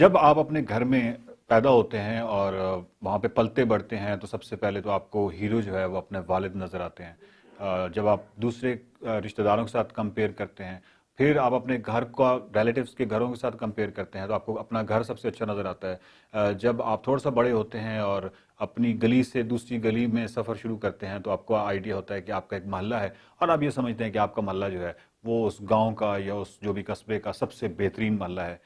جب آپ اپنے گھر میں پیدا ہوتے ہیں اور وہاں پہ پلتے بڑھتے ہیں تو سب سے پہلے تو آپ کو ہیرو جو ہے وہ اپنے والد نظر آتے ہیں. جب آپ دوسرے رشتہ داروں کے ساتھ کمپیئر کرتے ہیں، پھر آپ اپنے گھر کا ریلیٹیوز کے گھروں کے ساتھ کمپیئر کرتے ہیں تو آپ کو اپنا گھر سب سے اچھا نظر آتا ہے. جب آپ تھوڑا سا بڑے ہوتے ہیں اور اپنی گلی سے دوسری گلی میں سفر شروع کرتے ہیں تو آپ کو آئیڈیا ہوتا ہے کہ آپ کا ایک محلہ ہے اور آپ یہ سمجھتے ہیں کہ آپ کا محلہ جو ہے وہ اس گاؤں کا یا اس جو بھی قصبے کا سب سے بہترین محلہ ہے.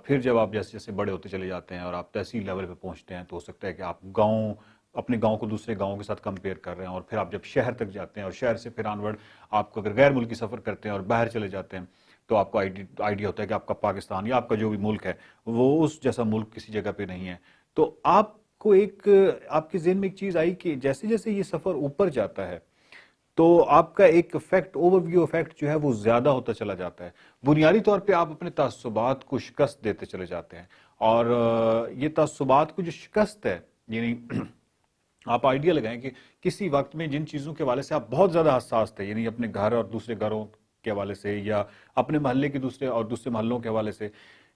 پھر جب آپ جیسے جیسے بڑے ہوتے چلے جاتے ہیں اور آپ تحصیل لیول پہ پہنچتے ہیں تو ہو سکتا ہے کہ آپ اپنے گاؤں کو دوسرے گاؤں کے ساتھ کمپیئر کر رہے ہیں، اور پھر آپ جب شہر تک جاتے ہیں اور شہر سے پھر آنورڈ آپ کو اگر غیر ملکی سفر کرتے ہیں اور باہر چلے جاتے ہیں تو آپ کو آئیڈیا ہوتا ہے کہ آپ کا پاکستان یا آپ کا جو بھی ملک ہے وہ اس جیسا ملک کسی جگہ پہ نہیں ہے. تو آپ کو آپ کے ذہن میں ایک چیز آئی کہ جیسے جیسے یہ سفر اوپر جاتا ہے تو آپ کا ایک افیکٹ، اوور ویو افیکٹ جو ہے وہ زیادہ ہوتا چلا جاتا ہے. بنیادی طور پہ آپ اپنے تعصبات کو شکست دیتے چلے جاتے ہیں، اور یہ تعصبات کو جو شکست ہے، یعنی آپ آئیڈیا لگائیں کہ کسی وقت میں جن چیزوں کے حوالے سے آپ بہت زیادہ حساس تھے، یعنی اپنے گھر اور دوسرے گھروں کے حوالے سے، یا اپنے محلے کے دوسرے محلوں کے حوالے سے،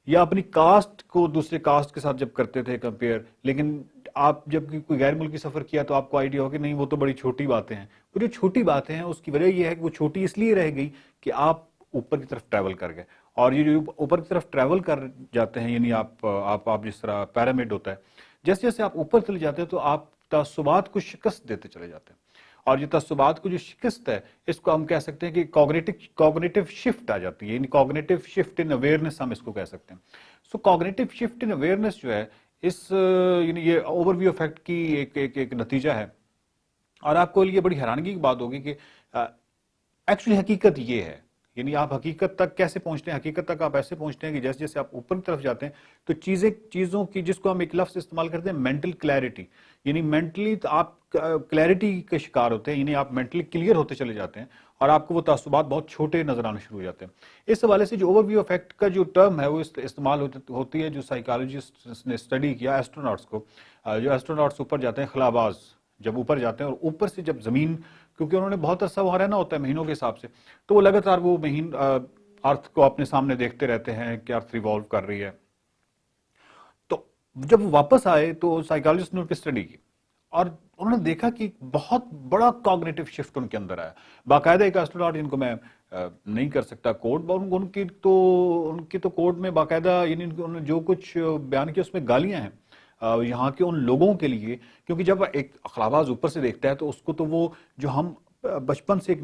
یا اپنی کاسٹ کو دوسرے کاسٹ کے ساتھ جب کرتے تھے کمپیئر، لیکن آپ جب کوئی غیر ملکی سفر کیا تو آپ کو آئیڈیا ہو کہ نہیں وہ تو بڑی چھوٹی باتیں ہیں. وہ جو چھوٹی باتیں ہیں اس کی وجہ یہ ہے کہ وہ چھوٹی اس لیے رہ گئی کہ آپ اوپر کی طرف ٹریول کر گئے. اور یہ جو اوپر کی طرف ٹریول کر جاتے ہیں، یعنی آپ جس طرح پیرامڈ ہوتا ہے، جیسے جیسے آپ اوپر چلے جاتے ہیں تو آپ تعصبات کو شکست دیتے چلے جاتے ہیں. اور یہ تعصبات کو جو شکست ہے اس کو ہم کہہ سکتے ہیں کہ کوگنیٹو شفٹ آ جاتی ہے، یعنی کوگنیٹو شفٹ ان اویئرنیس ہم اس کو کہہ سکتے ہیں. سو کوگنیٹو شفٹ ان اویئرنیس جو ہے یعنی یہ اوور ویو افیکٹ کی ایک نتیجہ ہے. اور آپ کو یہ بڑی حیرانگی کی بات ہوگی کہ ایکچولی حقیقت یہ ہے، یعنی آپ حقیقت تک کیسے پہنچتے ہیں؟ حقیقت تک آپ ایسے پہنچتے ہیں کہ جیسے جیسے آپ اوپر کی طرف جاتے ہیں تو چیزوں کی، جس کو ہم ایک لفظ استعمال کرتے ہیں مینٹل کلیئرٹی، یعنی مینٹلی آپ کلیئرٹی کے شکار ہوتے ہیں، یعنی آپ مینٹلی کلیئر ہوتے چلے جاتے ہیں اور آپ کو وہ تعصبات بہت چھوٹے نظر آنے شروع ہو جاتے ہیں. اس حوالے سے جو اوور ویو افیکٹ کا جو ٹرم ہے وہ استعمال ہوتی ہے، جو سائیکالوجسٹ نے اسٹڈی کیا ایسٹروناٹس کو، جو ایسٹروناٹس اوپر جاتے ہیں خلاباز، جب اوپر جاتے ہیں اور اوپر سے جب زمین، کیونکہ انہوں نے بہت عرصہ وہاں رہنا ہوتا ہے مہینوں کے حساب سے، تو وہ لگاتار وہ ارتھ کو اپنے سامنے دیکھتے رہتے ہیں کہ ارتھ ریوالو کر رہی ہے. تو جب وہ واپس آئے تو سائیکالوجسٹ نے ان کی اسٹڈی کی اور انہوں نے دیکھا کہ بہت بڑا کوگنیٹو شفٹ ان کے اندر آیا. باقاعدہ ایک ایسٹروناٹ، جن کو میں نہیں کر سکتا کوڈ، ان کی تو کوڈ میں باقاعدہ، یعنی انہوں نے جو کچھ بیان کیا اس میں گالیاں ہیں یہاں کے ان لوگوں کے لیے، کیونکہ جب ایک خلاباز اوپر سے دیکھتا ہے تو اس کو تو وہ جو ہم بچپن سے ایک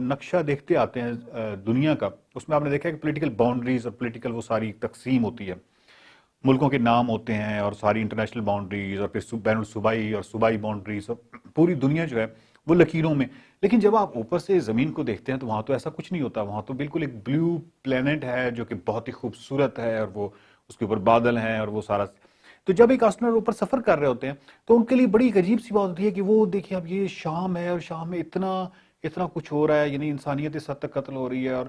نقشہ دیکھتے آتے ہیں دنیا کا، اس میں آپ نے دیکھا ہے کہ پولیٹیکل باؤنڈریز اور پولیٹیکل وہ ساری تقسیم ہوتی ہے، ملکوں کے نام ہوتے ہیں اور ساری انٹرنیشنل باؤنڈریز اور پھر بین الصوبائی اور صوبائی باؤنڈریز، اور پوری دنیا جو ہے وہ لکیروں میں. لیکن جب آپ اوپر سے زمین کو دیکھتے ہیں تو وہاں تو ایسا کچھ نہیں ہوتا، وہاں تو بالکل ایک بلیو پلینٹ ہے جو کہ بہت ہی خوبصورت ہے، اور وہ اس کے اوپر بادل ہیں اور وہ سارا. تو جب ایک ایسٹروناٹ اوپر سفر کر رہے ہوتے ہیں تو ان کے لیے بڑی ایک عجیب سی بات ہوتی ہے کہ وہ دیکھیں اب یہ شام ہے اور شام میں اتنا کچھ ہو رہا ہے، یعنی انسانیت اس حد تک قتل ہو رہی ہے اور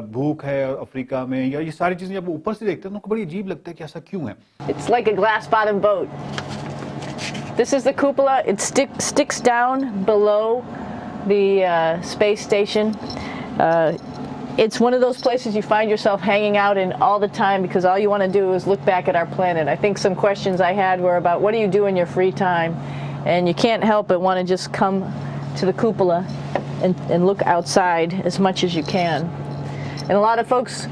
بھوک ہے افریقہ میں، یا یہ ساری چیزیں جب اوپر سے دیکھتے ہیں تو ان کو بڑی عجیب لگتا ہے کہ ایسا کیوں ہے. It's like a glass bottom boat. This is the cupola. It sticks down below the space station. It's one of those places you find yourself hanging out in all the time because all you want to do is look back at our planet. I think some questions I had were about what do you do in your free time? And you can't help but want to just come to the cupola and look outside as much as you can. And a lot of folks,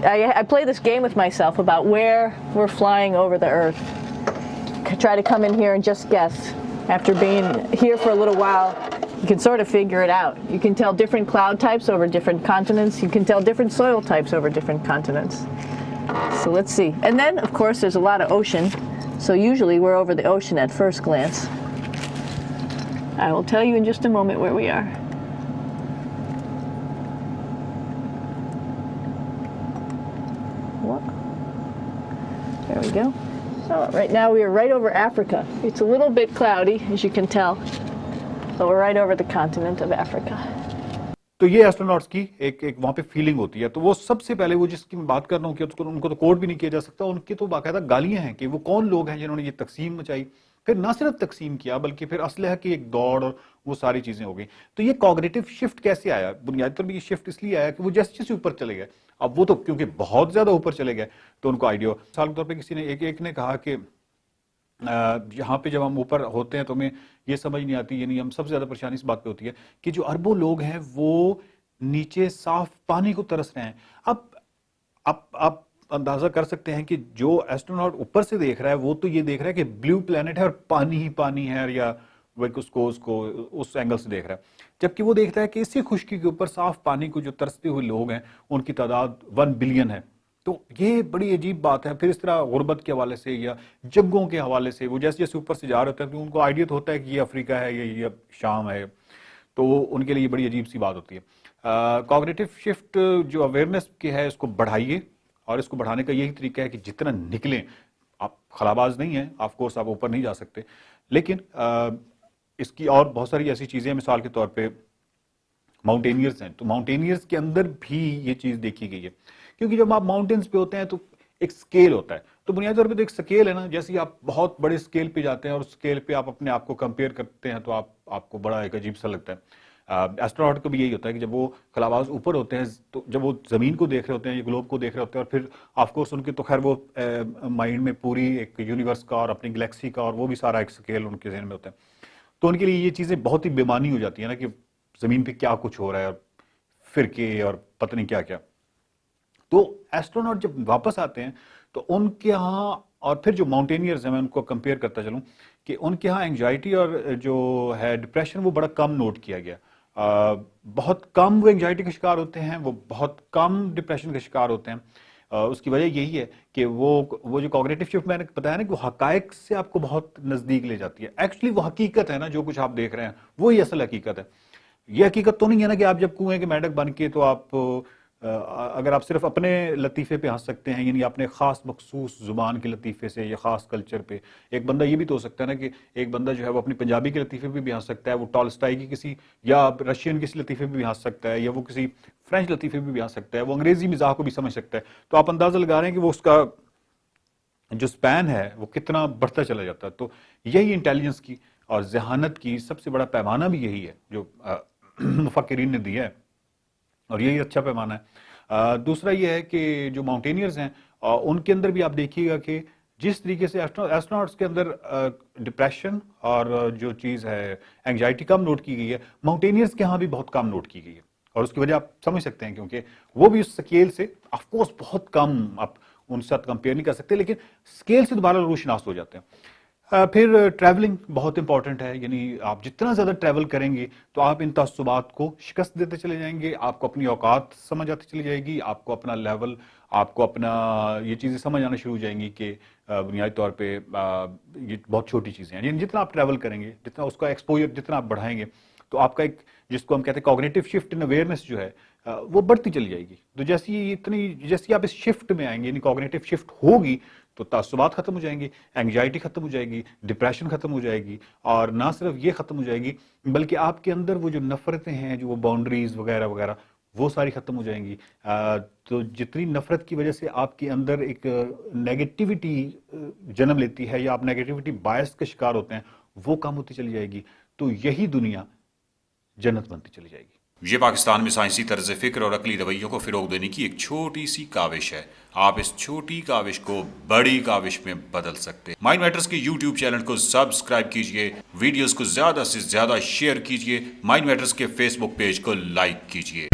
I play this game with myself about where we're flying over the earth. Try to come in here and just guess. After being here for a little while, you can sort of figure it out. You can tell different cloud types over different continents. You can tell different soil types over different continents. So let's see. And then, of course, there's a lot of ocean. So usually we're over the ocean at first glance. I will tell you in just a moment where we are. What? There we go. Oh, right now we are right over Africa. It's a little bit cloudy, as you can tell. So we're right over the continent of Africa. تو یہ astronauts کی ایک وہاں پہ feeling ہوتی ہے. تو وہ سب سے پہلے وہ جس کی میں بات کر رہا ہوں کہ ان کو تو کوڈ بھی نہیں کیا جا سکتا، ان کی تو باقاعدہ گالیاں ہیں کہ وہ کون لوگ ہیں جنہوں نے یہ تقسیم مچائی. پھر نہ صرف تقسیم کیا بلکہ پھر اسلحہ کی ایک دوڑ اور وہ ساری چیزیں ہو گئی. تو یہ کوگنیٹو شفٹ کیسے آیا؟ بنیادی طور پہ یہ شفٹ اس لیے آیا کہ وہ جیسے جیسے اوپر چلے گئے اب وہ تو کیونکہ بہت زیادہ اوپر چلے گئے تو ان کو آئیڈیا ہو. مثال کے طور پہ کسی نے ایک نے کہا کہ یہاں پہ جب ہم اوپر ہوتے ہیں تو ہمیں یہ سمجھ نہیں آتی, یعنی ہم سب سے زیادہ پریشانی اس بات پہ ہوتی ہے کہ جو اربوں لوگ ہیں وہ نیچے صاف پانی کو ترس رہے ہیں. اب آپ اندازہ کر سکتے ہیں کہ جو ایسٹروناٹ اوپر سے دیکھ رہا ہے وہ تو یہ دیکھ رہا ہے کہ بلیو پلانٹ ہے اور پانی ہی پانی ہے, یا وہ اس کو اس اینگل سے دیکھ رہا ہے, جبکہ وہ دیکھتا ہے کہ اسی خشکی کے اوپر صاف پانی کو جو ترستے ہوئے لوگ ہیں ان کی تعداد 1 بلین ہے. تو یہ بڑی عجیب بات ہے. پھر اس طرح غربت کے حوالے سے یا جنگوں کے حوالے سے وہ جیسے جیسے اوپر سے جا رہے ہوتے ہیں ان کو آئیڈیا تو ہوتا ہے کہ یہ افریقہ ہے, یہ شام ہے, تو ان کے لیے یہ بڑی عجیب سی بات ہوتی ہے. کوگنیٹو شفٹ جو اویئرنیس کی ہے اس کو بڑھائیے, اور اس کو بڑھانے کا یہی طریقہ ہے کہ جتنا نکلیں, آپ خلاباز نہیں ہیں آف کورس, آپ اوپر نہیں جا سکتے, لیکن اس کی اور بہت ساری ایسی چیزیں ہیں. مثال کے طور پہ ماؤنٹینئرز ہیں, تو ماؤنٹینئرز کے اندر بھی یہ چیز دیکھی گئی ہے, کیونکہ جب آپ ماؤنٹینز پہ ہوتے ہیں تو ایک سکیل ہوتا ہے. تو بنیادی طور پہ تو ایک سکیل ہے نا, جیسے آپ بہت بڑے سکیل پہ جاتے ہیں اور اس سکیل پہ آپ اپنے آپ کو کمپیئر کرتے ہیں تو آپ کو بڑا ایک عجیب سا لگتا ہے. ایسٹروناٹ کو بھی یہی ہوتا ہے کہ جب وہ خلاباز اوپر ہوتے ہیں تو جب وہ زمین کو دیکھ رہے ہوتے ہیں یا گلوب کو دیکھ رہے ہوتے ہیں, اور پھر آف کورس ان کے تو خیر وہ مائنڈ میں پوری ایک یونیورس کا اور اپنی گلیکسی کا اور وہ بھی سارا ایک سکیل ان کے ذہن میں ہوتا ہے, تو ان کے لیے یہ چیزیں بہت ہی بےمانی ہو جاتی ہیں نا کہ زمین پہ کیا کچھ ہو رہا ہے اور فرقے اور پتہ نہیں کیا کیا. تو ایسٹروناٹ جب واپس آتے ہیں تو ان کے ہاں, اور پھر جو ماؤنٹینئرز ہیں میں ان کو کمپیئر کرتا چلوں کہ ان کے ہاں انگزائٹی اور جو ہے ڈپریشن وہ بڑا کم نوٹ کیا گیا. بہت کم وہ انگزائٹی کے شکار ہوتے ہیں, وہ بہت کم ڈپریشن کے شکار ہوتے ہیں. اس کی وجہ یہی ہے کہ وہ جو کوگنیٹو شفٹ میں نے بتایا نا کہ وہ حقائق سے آپ کو بہت نزدیک لے جاتی ہے. ایکچولی وہ حقیقت ہے نا, جو کچھ آپ دیکھ رہے ہیں وہی اصل حقیقت ہے. یہ حقیقت تو نہیں ہے نا کہ آپ جب کنویں کے میڈک بن کے تو آپ اگر آپ صرف اپنے لطیفے پہ ہنس سکتے ہیں, یعنی اپنے خاص مخصوص زبان کے لطیفے سے یا خاص کلچر پہ. ایک بندہ یہ بھی تو ہو سکتا ہے نا کہ ایک بندہ جو ہے وہ اپنی پنجابی کے لطیفے پہ بھی ہنس سکتا ہے, وہ ٹالسٹائی کی کسی یا رشین کسی لطیفے پہ بھی ہنس سکتا ہے, یا وہ کسی فرینچ لطیفے پہ بھی ہنس سکتا ہے, وہ انگریزی مزاح کو بھی سمجھ سکتا ہے. تو آپ اندازہ لگا رہے ہیں کہ وہ اس کا جو سپین ہے وہ کتنا بڑھتا چلا جاتا ہے. تو یہی انٹیلیجنس کی اور ذہانت کی سب سے بڑا پیمانہ بھی یہی ہے جو مفکرین نے دیا ہے, اور یہی اچھا پیمانہ ہے. دوسرا یہ ہے کہ جو ماؤنٹینئرز ہیں ان کے اندر بھی آپ دیکھیے گا کہ جس طریقے سے ایسٹروناٹس کے اندر ڈپریشن اور جو چیز ہے انگزائٹی کم نوٹ کی گئی ہے, ماؤنٹینئرز کے ہاں بھی بہت کم نوٹ کی گئی ہے. اور اس کی وجہ آپ سمجھ سکتے ہیں کیونکہ وہ بھی اس سکیل سے آف کورس بہت کم, آپ ان سے کمپیئر نہیں کر سکتے, لیکن سکیل سے دوبارہ روشناس ہو جاتے ہیں. پھر ٹریولنگ بہت امپورٹنٹ ہے, یعنی آپ جتنا زیادہ ٹریول کریں گے تو آپ ان تعصبات کو شکست دیتے چلے جائیں گے, آپ کو اپنی اوقات سمجھ آتی چلی جائے گی, آپ کو اپنا لیول, آپ کو اپنا یہ چیزیں سمجھ آنا شروع ہو جائیں گی کہ بنیادی طور پہ یہ بہت چھوٹی چیزیں ہیں. یعنی جتنا آپ ٹریول کریں گے, جتنا اس کا ایکسپوجر جتنا آپ بڑھائیں گے, تو آپ کا ایک جس کو ہم کہتے ہیں کوگنیٹو شفٹ ان اویئرنیس جو ہے وہ بڑھتی چلی جائے گی. تو جیسی آپ اس شفٹ میں آئیں گے, یعنی کوگنیٹو شفٹ ہوگی, تو تعصبات ختم ہو جائیں گی, اینگزائٹی ختم ہو جائے گی, ڈپریشن ختم ہو جائے گی, اور نہ صرف یہ ختم ہو جائے گی بلکہ آپ کے اندر وہ جو نفرتیں ہیں, جو وہ باؤنڈریز وغیرہ وغیرہ, وہ ساری ختم ہو جائیں گی. تو جتنی نفرت کی وجہ سے آپ کے اندر ایک نیگیٹیوٹی جنم لیتی ہے یا آپ نیگیٹیوٹی باعث کے شکار ہوتے ہیں, وہ کم ہوتی چلی جائے گی. تو یہی دنیا جنت بنتی چلی جائے گی. یہ پاکستان میں سائنسی طرز فکر اور عقلی رویوں کو فروغ دینے کی ایک چھوٹی سی کاوش ہے. آپ اس چھوٹی کاوش کو بڑی کاوش میں بدل سکتے ہیں. مائنڈ میٹرز کے یوٹیوب چینل کو سبسکرائب کیجئے, ویڈیوز کو زیادہ سے زیادہ شیئر کیجئے, مائنڈ میٹرز کے فیس بک پیج کو لائک کیجئے.